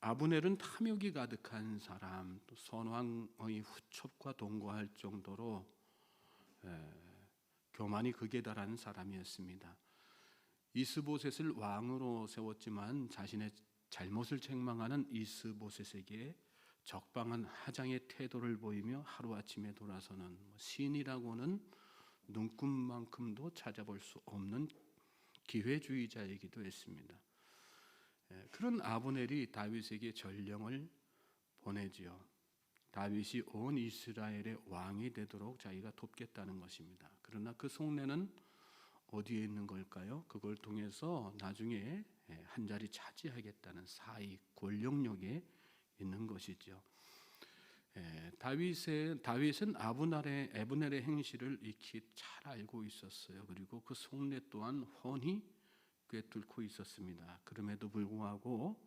아브넬은 탐욕이 가득한 사람, 또 선왕의 후첩과 동거할 정도로 교만이 극에 달한 사람이었습니다. 이스보셋을 왕으로 세웠지만 자신의 잘못을 책망하는 이스보셋에게 적방한 하장의 태도를 보이며 하루아침에 돌아서는 신이라고는 눈금만큼도 찾아볼 수 없는 기회주의자이기도 했습니다. 그런 아브넬이 다윗에게 전령을 보내지요. 다윗이 온 이스라엘의 왕이 되도록 자기가 돕겠다는 것입니다. 그러나 그 속내는 어디에 있는 걸까요? 그걸 통해서 나중에 한 자리 차지하겠다는 사익, 권력욕에 있는 것이죠. 다윗은 아브넬의 행실을 익히 잘 알고 있었어요. 그리고 그 속내 또한 훤히 꿰뚫고 있었습니다. 그럼에도 불구하고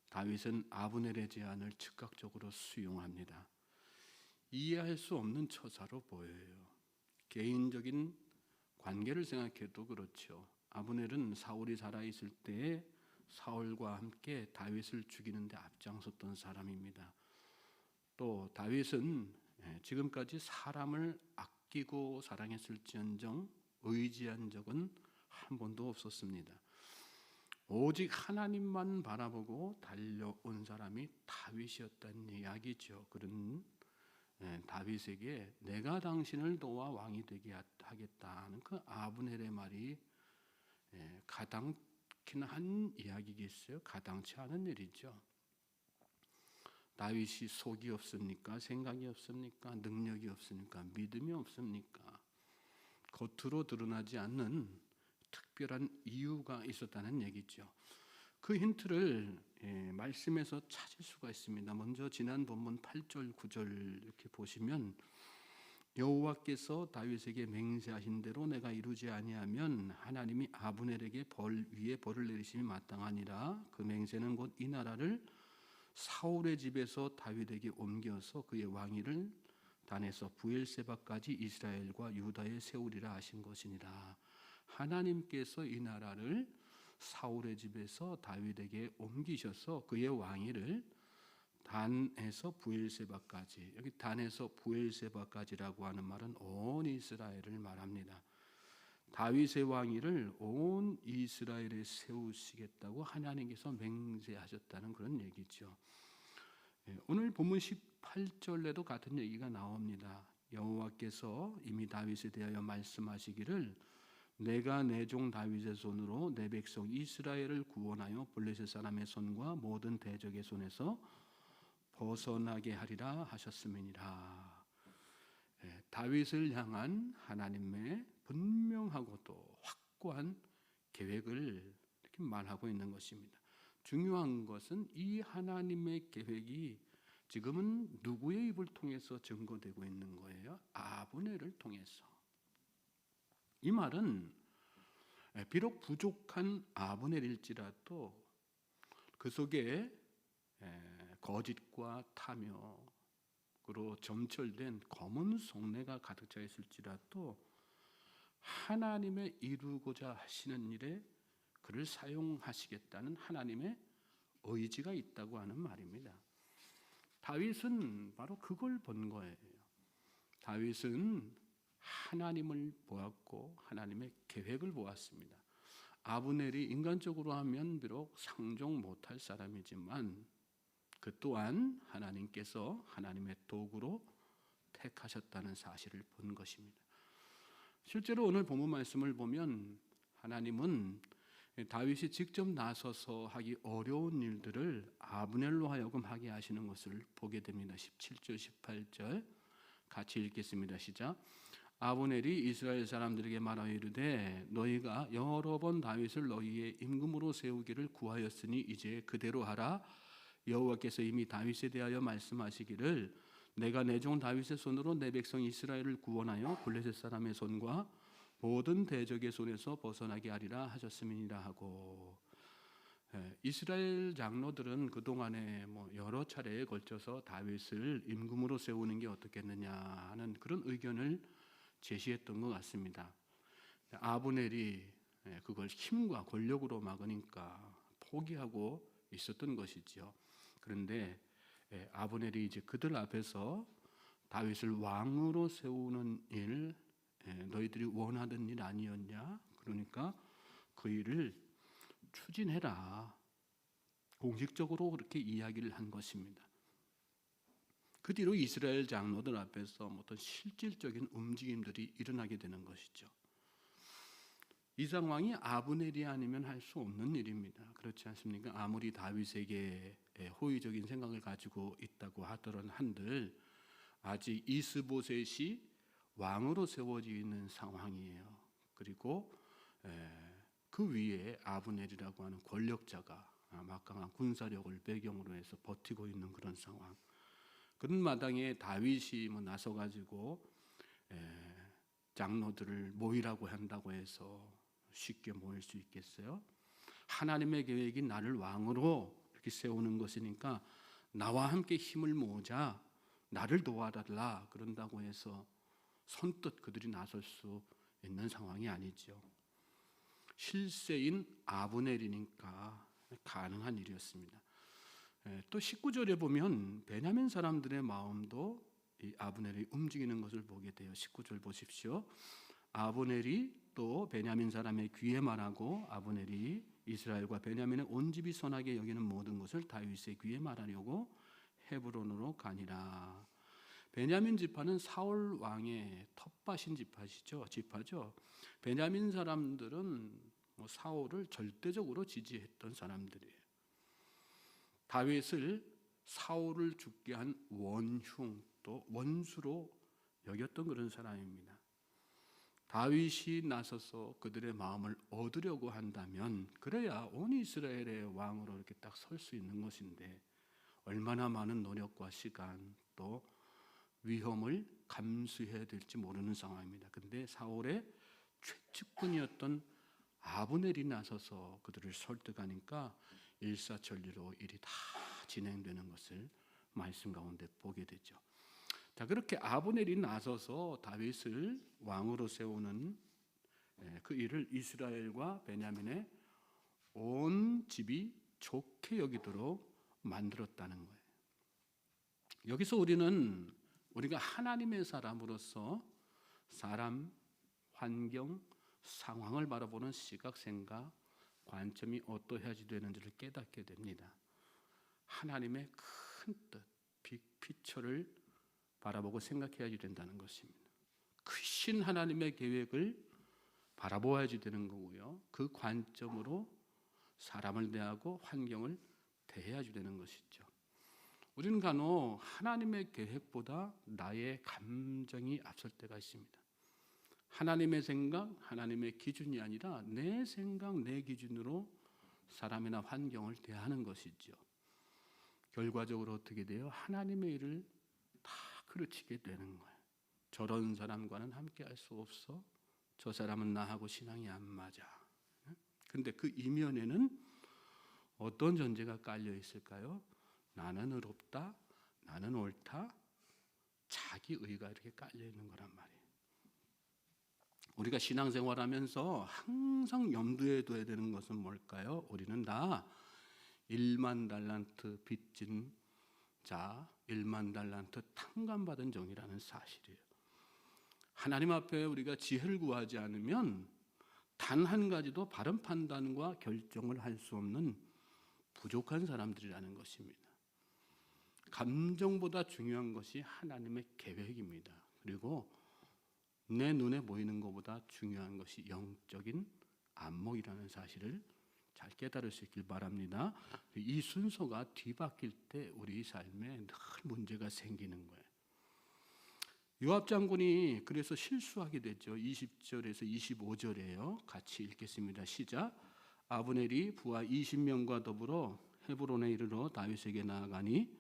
다윗은 아브넬의 제안을 즉각적으로 수용합니다. 이해할 수 없는 처사로 보여요. 개인적인 관계를 생각해도 그렇죠. 아브넬은 사울이 살아있을 때에 사울과 함께 다윗을 죽이는 데 앞장섰던 사람입니다. 또 다윗은 지금까지 사람을 아끼고 사랑했을지언정 의지한 적은 한 번도 없었습니다. 오직 하나님만 바라보고 달려온 사람이 다윗이었다는 이야기죠. 그런 다윗에게 내가 당신을 도와 왕이 되게 하겠다는 그 아브넬의 말이 가당키는 한 이야기겠어요? 가당치 않은 일이죠. 다윗이 속이 없습니까? 생각이 없습니까? 능력이 없습니까? 믿음이 없습니까? 겉으로 드러나지 않는 특별한 이유가 있었다는 얘기죠. 그 힌트를 말씀에서 찾을 수가 있습니다. 먼저 지난 본문 8절 9절 이렇게 보시면 여호와께서 다윗에게 맹세하신 대로 내가 이루지 아니하면 하나님이 아브넬에게 벌 위에 벌을 내리심이 마땅하니라. 그 맹세는 곧 이 나라를 사울의 집에서 다윗에게 옮겨서 그의 왕위를 단에서 부엘세바까지 이스라엘과 유다에 세우리라 하신 것이니라. 하나님께서 이 나라를 사울의 집에서 다윗에게 옮기셔서 그의 왕위를 단에서 부엘세바까지, 여기 단에서 부엘세바까지라고 하는 말은 온 이스라엘을 말합니다. 다윗의 왕위를 온 이스라엘에 세우시겠다고 하나님께서 맹세하셨다는 그런 얘기죠. 오늘 본문 18절에도 같은 얘기가 나옵니다. 여호와께서 이미 다윗에 대하여 말씀하시기를 내가 내 종 다윗의 손으로 내 백성 이스라엘을 구원하여 블레셋 사람의 손과 모든 대적의 손에서 벗어나게 하리라 하셨음이니라. 다윗을 향한 하나님의 분명하고도 확고한 계획을 이렇게 말하고 있는 것입니다. 중요한 것은 이 하나님의 계획이 지금은 누구의 입을 통해서 증거되고 있는 거예요? 아브넬을 통해서. 이 말은 비록 부족한 아브넬일지라도 그 속에 거짓과 탐욕으로 점철된 검은 속내가 가득 차 있을지라도 하나님의 이루고자 하시는 일에 그를 사용하시겠다는 하나님의 의지가 있다고 하는 말입니다. 다윗은 바로 그걸 본 거예요. 다윗은 하나님을 보았고 하나님의 계획을 보았습니다. 아브넬이 인간적으로 하면 비록 상종 못할 사람이지만 그 또한 하나님께서 하나님의 도구로 택하셨다는 사실을 본 것입니다. 실제로 오늘 본문 말씀을 보면 하나님은 다윗이 직접 나서서 하기 어려운 일들을 아브넬로 하여금 하게 하시는 것을 보게 됩니다. 17절 18절 같이 읽겠습니다. 시작. 아브넬이 이스라엘 사람들에게 말하여 이르되 너희가 여러 번 다윗을 너희의 임금으로 세우기를 구하였으니 이제 그대로 하라. 여호와께서 이미 다윗에 대하여 말씀하시기를 내가 내 종 다윗의 손으로 내 백성 이스라엘을 구원하여 블레셋 사람의 손과 모든 대적의 손에서 벗어나게 하리라 하셨음이니라 하고, 이스라엘 장로들은 그동안에 여러 차례에 걸쳐서 다윗을 임금으로 세우는 게 어떻겠느냐 하는 그런 의견을 제시했던 것 같습니다. 아브넬이 그걸 힘과 권력으로 막으니까 포기하고 있었던 것이죠. 그런데 아브넬이 이제 그들 앞에서 다윗을 왕으로 세우는 일, 너희들이 원하던 일 아니었냐? 그러니까 그 일을 추진해라. 공식적으로 그렇게 이야기를 한 것입니다. 그 뒤로 이스라엘 장로들 앞에서 어떤 실질적인 움직임들이 일어나게 되는 것이죠. 이 상황이 아브넬이 아니면 할 수 없는 일입니다. 그렇지 않습니까? 아무리 다윗에게 호의적인 생각을 가지고 있다고 하더런 한들 아직 이스보셋이 왕으로 세워지는 상황이에요. 그리고 그 위에 아브넬이라고 하는 권력자가 막강한 군사력을 배경으로 해서 버티고 있는 그런 상황. 그런 마당에 다윗이 나서 가지고 장로들을 모이라고 한다고 해서 쉽게 모일 수 있겠어요? 하나님의 계획이 나를 왕으로 이렇게 세우는 것이니까 나와 함께 힘을 모으자, 나를 도와달라 그런다고 해서 선뜻 그들이 나설 수 있는 상황이 아니죠. 실세인 아브넬이니까 가능한 일이었습니다. 또 19절에 보면 베냐민 사람들의 마음도 이 아브넬이 움직이는 것을 보게 돼요. 19절 보십시오. 아브넬이 또 베냐민 사람의 귀에 말하고 아브넬이 이스라엘과 베냐민의 온 집이 선하게 여기는 모든 것을 다윗의 귀에 말하려고 헤브론으로 가니라. 베냐민 지파는 사울 왕의 텃밭인 지파죠. 베냐민 사람들은 사울을 절대적으로 지지했던 사람들이에요. 다윗을 사울을 죽게 한 원흉 또 원수로 여겼던 그런 사람입니다. 다윗이 나서서 그들의 마음을 얻으려고 한다면 그래야 온 이스라엘의 왕으로 이렇게 딱 설 수 있는 것인데 얼마나 많은 노력과 시간 또 위험을 감수해야 될지 모르는 상황입니다. 그런데 사울의 최측근이었던 아브넬이 나서서 그들을 설득하니까 일사천리로 일이 다 진행되는 것을 말씀 가운데 보게 되죠. 자, 그렇게 아브넬이 나서서 다윗을 왕으로 세우는 그 일을 이스라엘과 베냐민의 온 집이 좋게 여기도록 만들었다는 거예요. 여기서 우리가 하나님의 사람으로서 사람, 환경, 상황을 바라보는 시각, 생각, 관점이 어떠해야지 되는지를 깨닫게 됩니다. 하나님의 큰 뜻, 빅피처를 바라보고 생각해야지 된다는 것입니다. 크신 하나님의 계획을 바라보아야지 되는 거고요. 그 관점으로 사람을 대하고 환경을 대해야지 되는 것이죠. 우리는 간혹 하나님의 계획보다 나의 감정이 앞설 때가 있습니다. 하나님의 생각, 하나님의 기준이 아니라 내 생각, 내 기준으로 사람이나 환경을 대하는 것이죠. 결과적으로 어떻게 돼요? 하나님의 일을 다 그르치게 되는 거예요. 저런 사람과는 함께 할 수 없어. 저 사람은 나하고 신앙이 안 맞아. 근데 그 이면에는 어떤 전제가 깔려 있을까요? 나는 의롭다, 나는 옳다, 자기 의가 이렇게 깔려 있는 거란 말이에요. 우리가 신앙생활하면서 항상 염두에 둬야 되는 것은 뭘까요? 우리는 다 1만 달란트 빚진 자, 1만 달란트 탕감받은 종이라는 사실이에요. 하나님 앞에 우리가 지혜를 구하지 않으면 단 한 가지도 바른 판단과 결정을 할 수 없는 부족한 사람들이라는 것입니다. 감정보다 중요한 것이 하나님의 계획입니다. 그리고 내 눈에 보이는 것보다 중요한 것이 영적인 안목이라는 사실을 잘 깨달을 수 있길 바랍니다. 이 순서가 뒤바뀔 때 우리 삶에 늘 문제가 생기는 거예요. 요압 장군이 그래서 실수하게 됐죠. 20절에서 25절이에요. 같이 읽겠습니다. 시작. 아브넬이 부하 20명과 더불어 헤브론에 이르러 다윗에게 나아가니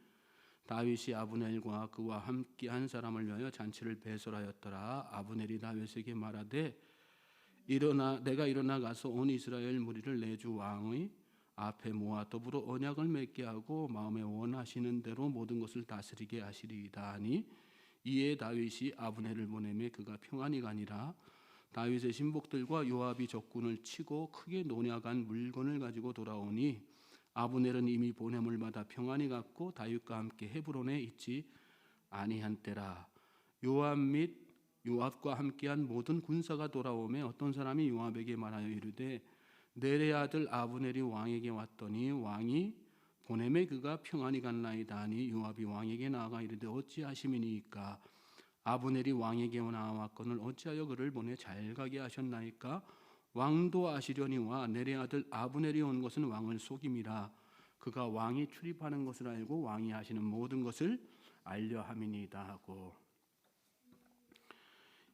다윗이 아브넬과 그와 함께 한 사람을 위하여 잔치를 배설하였더라. 아브넬이 다윗에게 말하되 내가 일어나 가서 온 이스라엘 무리를 내 주 왕의 앞에 모아 더불어 언약을 맺게 하고 마음에 원하시는 대로 모든 것을 다스리게 하시리이다 하니 이에 다윗이 아브넬을 보내매 그가 평안히 가니라. 다윗의 신복들과 요압이 적군을 치고 크게 노략한 물건을 가지고 돌아오니 아브넬은 이미 보냄을 받아 평안히 갔고 다윗과 함께 헤브론에 있지 아니한 때라. 요압과 함께한 모든 군사가 돌아오매 어떤 사람이 요압에게 말하여 이르되 넬의 아들 아브넬이 왕에게 왔더니 왕이 보냄에 그가 평안히 갔나이다 하니 요압이 왕에게 나아가 이르되 어찌하심이니까? 아브넬이 왕에게 나왔거늘 어찌하여 그를 보내 잘 가게 하셨나이까? 왕도 아시려니와 넬의 아들 아브넬이 온 것은 왕을 속임이라. 그가 왕이 출입하는 것을 알고 왕이 하시는 모든 것을 알려 함이니이다 하고,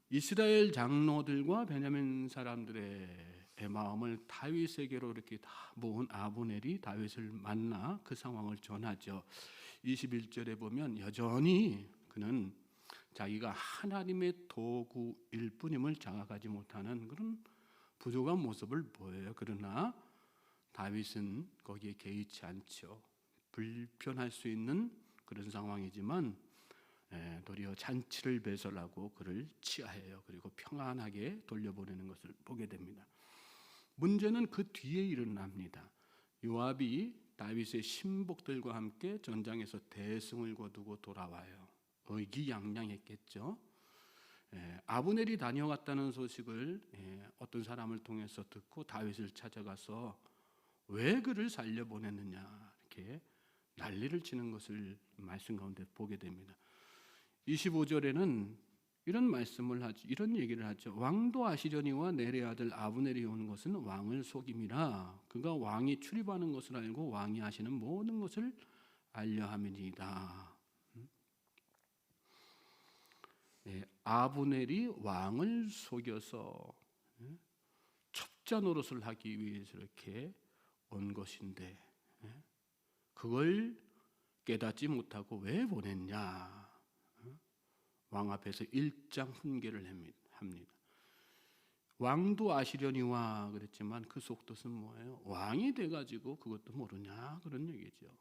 이스라엘 장로들과 베냐민 사람들의 마음을 다윗에게로 이렇게 다 모은 아브넬이 다윗을 만나 그 상황을 전하죠. 21절에 보면 여전히 그는 자기가 하나님의 도구일 뿐임을 자각하지 못하는 그런 부족한 모습을 보여요. 그러나 다윗은 거기에 개의치 않죠. 불편할 수 있는 그런 상황이지만 도리어 잔치를 배설하고 그를 치하해요. 그리고 평안하게 돌려보내는 것을 보게 됩니다. 문제는 그 뒤에 일어납니다. 요압이 다윗의 신복들과 함께 전장에서 대승을 거두고 돌아와요. 의기양양했겠죠. 아브넬이 다녀갔다는 소식을 어떤 사람을 통해서 듣고 다윗을 찾아가서 왜 그를 살려보냈느냐 이렇게 난리를 치는 것을 말씀 가운데 보게 됩니다. 25절에는 이런 말씀을 하죠. 이런 얘기를 하죠. 왕도 아시려니와 넬의 아들 아브넬이 온 것은 왕을 속임이라. 그가 왕이 출입하는 것을 알고 왕이 하시는 모든 것을 알려 함이니이다. 아브넬이 왕을 속여서 첩자 노릇을 하기 위해서 이렇게 온 것인데 그걸 깨닫지 못하고 왜 보냈냐? 왕 앞에서 일장훈계를 합니다. 왕도 아시려니와 그랬지만 그 속뜻은 뭐예요? 왕이 돼가지고 그것도 모르냐 그런 얘기죠.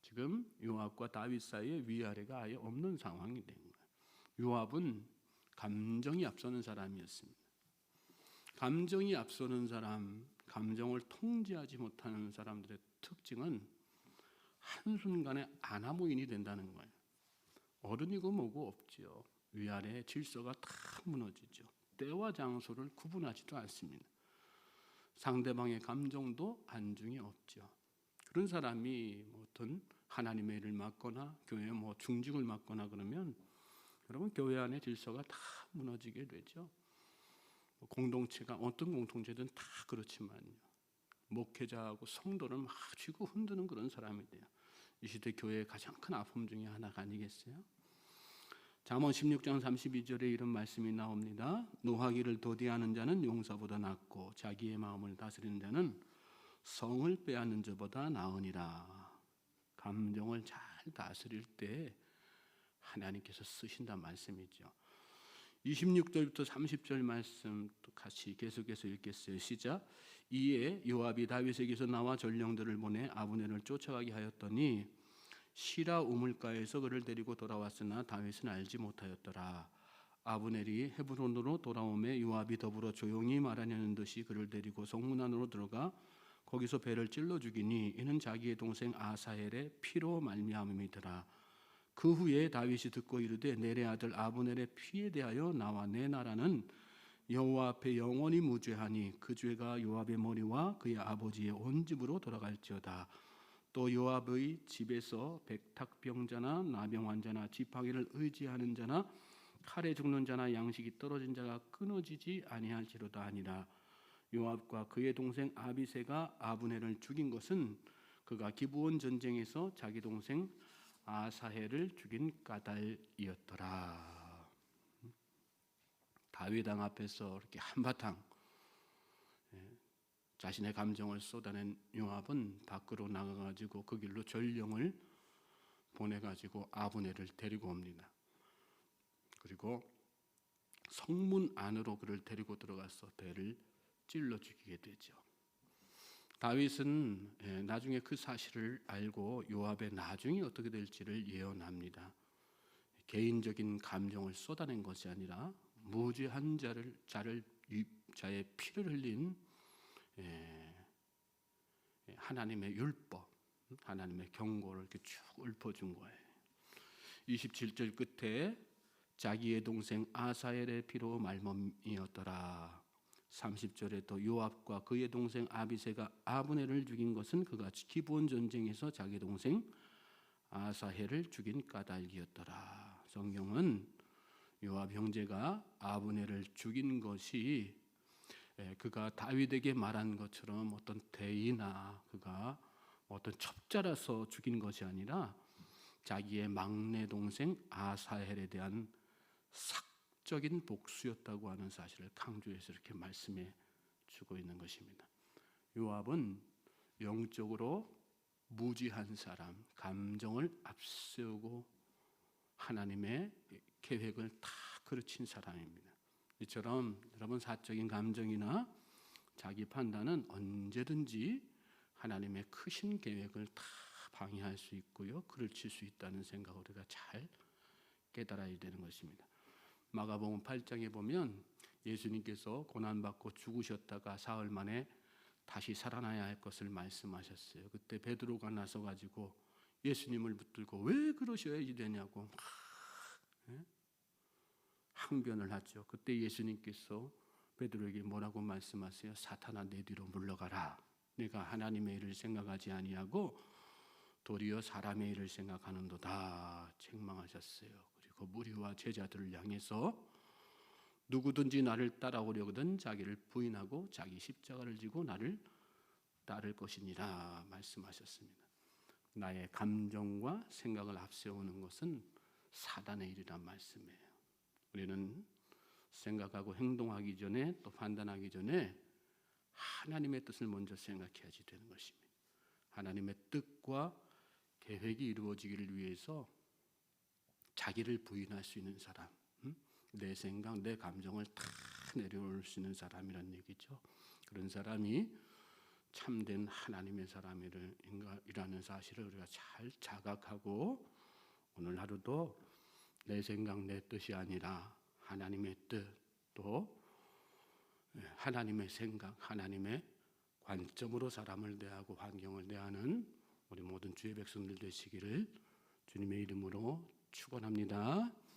지금 요압과 다윗 사이에 위아래가 아예 없는 상황이 된 거예요. 요압은 감정이 앞서는 사람이었습니다. 감정이 앞서는 사람, 감정을 통제하지 못하는 사람들의 특징은 한순간에 아나무인이 된다는 거예요. 어른이고 뭐고 없지요. 위아래 질서가 다 무너지죠. 때와 장소를 구분하지도 않습니다. 상대방의 감정도 안중이 없죠. 그런 사람이 어떤 하나님의 일을 맡거나 교회에 중직을 맡거나 그러면 여러분 교회 안의 질서가 다 무너지게 되죠. 공동체가 어떤 공동체든 다 그렇지만요. 목회자하고 성도를 막 쥐고 흔드는 그런 사람이 돼요. 이 시대 교회의 가장 큰 아픔 중에 하나가 아니겠어요? 잠언 16장 32절에 이런 말씀이 나옵니다. 노하기를 도대하는 자는 용사보다 낫고 자기의 마음을 다스리는 자는 성을 빼앗는 자보다 나으니라. 감정을 잘 다스릴 때 하나님께서 쓰신다는 말씀이죠. 26절부터 30절 말씀 또 같이 계속해서 읽겠어요. 시작. 이에 요압이 다윗에게서 나와 전령들을 보내 아브넬을 쫓아가게 하였더니 시라 우물가에서 그를 데리고 돌아왔으나 다윗은 알지 못하였더라. 아브넬이 헤브론으로 돌아오매 요압이 더불어 조용히 말하려는 듯이 그를 데리고 성문 안으로 들어가 거기서 배를 찔러 죽이니 이는 자기의 동생 아사헬의 피로 말미암음이더라. 그 후에 다윗이 듣고 이르되 넬의 아들 아브넬의 피에 대하여 나와 내 나라는 여호와 앞에 영원히 무죄하니 그 죄가 요압의 머리와 그의 아버지의 온 집으로 돌아갈지어다. 또 요압의 집에서 백탁병자나 나병 환자나 지팡이를 의지하는 자나 칼에 죽는 자나 양식이 떨어진 자가 끊어지지 아니할지로다 하니라. 요압과 그의 동생 아비새가 아브넬을 죽인 것은 그가 기브온 전쟁에서 자기 동생 아사헬을 죽인 까닭이었더라. 다윗 왕 앞에서 이렇게 한바탕 자신의 감정을 쏟아낸 요압은 밖으로 나가가지고 그 길로 전령을 보내가지고 아브넬을 데리고 옵니다. 그리고 성문 안으로 그를 데리고 들어가서 배를 찔러 죽이게 되죠. 다윗은 나중에 그 사실을 알고 요압의 나중이 어떻게 될지를 예언합니다. 개인적인 감정을 쏟아낸 것이 아니라 무죄한 자의 피를 흘린 하나님의 율법, 하나님의 경고를 이렇게 쭉 읊어준 거예요. 27절 끝에 자기의 동생 아사엘의 피로 말멈이었더라. 30절에 또 요압과 그의 동생 아비새가 아브넬을 죽인 것은 그가 기브온 전쟁에서 자기 동생 아사헬을 죽인 까닭이었더라. 성경은 요압 형제가 아브넬을 죽인 것이 그가 다윗에게 말한 것처럼 어떤 대의나 그가 어떤 첩자라서 죽인 것이 아니라 자기의 막내 동생 아사헬에 대한 적인 복수였다고 하는 사실을 강조해서 이렇게 말씀해 주고 있는 것입니다. 요압은 영적으로 무지한 사람, 감정을 앞세우고 하나님의 계획을 다 그르친 사람입니다. 이처럼 여러분 사적인 감정이나 자기 판단은 언제든지 하나님의 크신 계획을 다 방해할 수 있고요, 그르칠 수 있다는 생각을 우리가 잘 깨달아야 되는 것입니다. 마가복음 8장에 보면 예수님께서 고난받고 죽으셨다가 사흘 만에 다시 살아나야 할 것을 말씀하셨어요. 그때 베드로가 나서 가지고 예수님을 붙들고 왜 그러셔야지 되냐고 항변을 하죠. 그때 예수님께서 베드로에게 뭐라고 말씀하세요? 사탄아, 내 뒤로 물러가라. 내가 하나님의 일을 생각하지 아니하고 도리어 사람의 일을 생각하는도다 책망하셨어요. 그리고 무리와 제자들을 향해서 누구든지 나를 따라오려거든 자기를 부인하고 자기 십자가를 지고 나를 따를 것이니라 말씀하셨습니다. 나의 감정과 생각을 앞세우는 것은 사단의 일이란 말씀이에요. 우리는 생각하고 행동하기 전에 또 판단하기 전에 하나님의 뜻을 먼저 생각해야지 되는 것입니다. 하나님의 뜻과 계획이 이루어지기를 위해서 자기를 부인할 수 있는 사람, 내 생각, 내 감정을 다 내려놓을 수 있는 사람이란 얘기죠. 그런 사람이 참된 하나님의 사람이라는 사실을 우리가 잘 자각하고 오늘 하루도 내 생각, 내 뜻이 아니라 하나님의 뜻, 또 하나님의 생각, 하나님의 관점으로 사람을 대하고 환경을 대하는 우리 모든 주의 백성들 되시기를 주님의 이름으로 축원합니다.